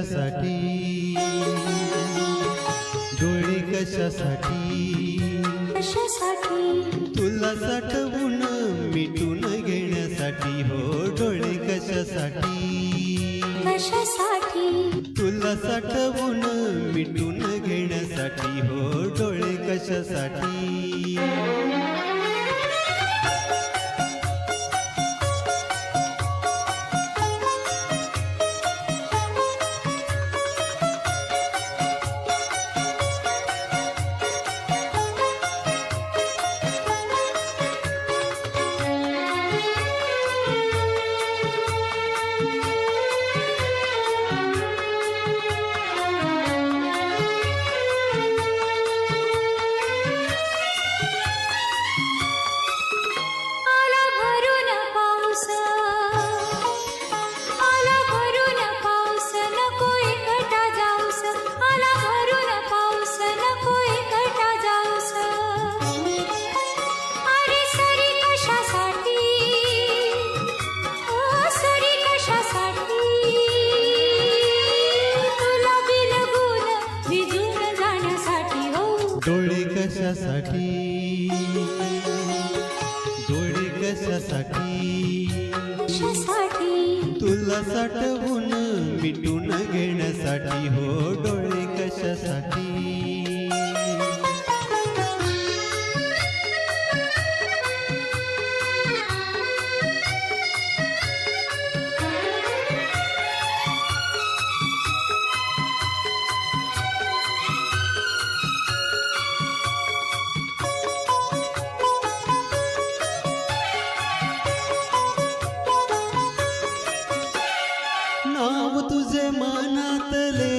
कशासाठी, डोळे कशासाठी, तुला साठवून मिटून घेण्यासाठी हो. डोळे कशासाठी, तुला साठवून मिटून घेण्यासाठी हो. डोळे कशासाठी. डोळे कशासाठी, डोळे कशासाठी, तुला साठवून मिटून घेण्यासाठी हो. डोळे कशासाठी. नाव तुझे मनातले,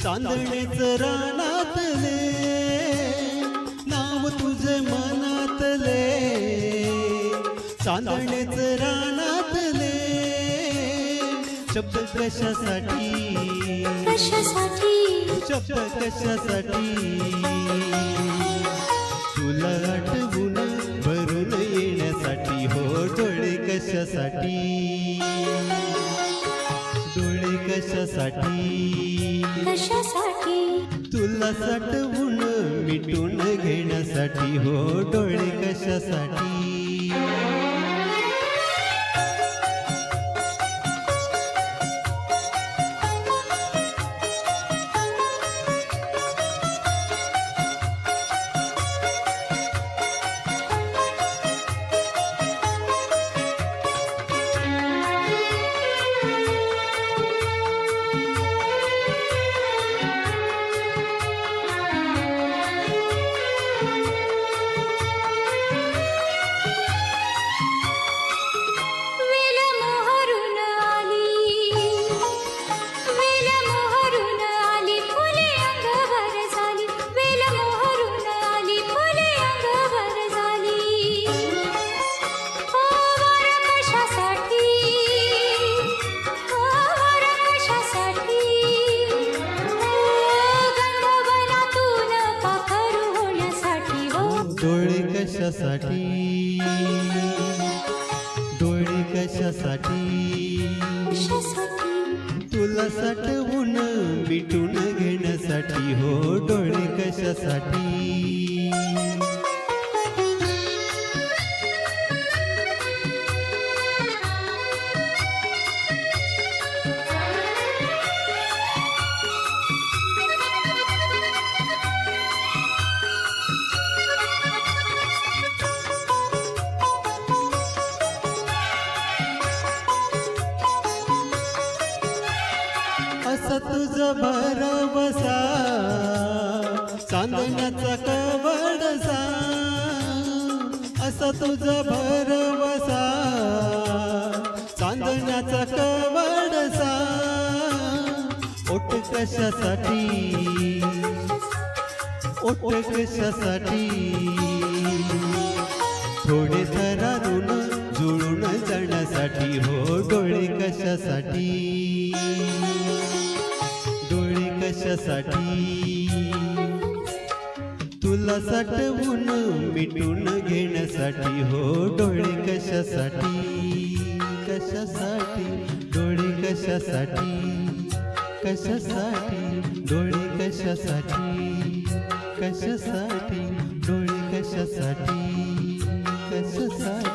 चांदणेच रानातले. नाव तुझे मनातले, चांदणेच रानातले. शब्द कशासाठी, शब्द कशासाठी, तुला आठवून भरून येण्यासाठी हो. डोळे कशासाठी, डोळे कशासाठी, तुला साठवून मिटून घेण्यासाठी हो. डोळे कशासाठी. डोळे कशासाठी, डोळे कशासाठी, तुला साठवून मिटून घेण्यासाठी हो. डोळे कशासाठी. असा तुझा भरवसा, चांदण्याचा कवडसा. असा तुझा भरवसा, चांदण्याचा कवडसा. ओठ कशासाठी, ओठ कशासाठी, थोडे थरारून जुळून जाण्यासाठी हो. डोळे कशासाठी, डोळे कशासाठी, तुला साठवून मिटून घेण्यासाठी हो. डोळे कशासाठी, कशासाठी, डोळे कशासाठी कशासाठी डोळे कशासाठी कशासाठी डोळे कशासाठी कशासाठी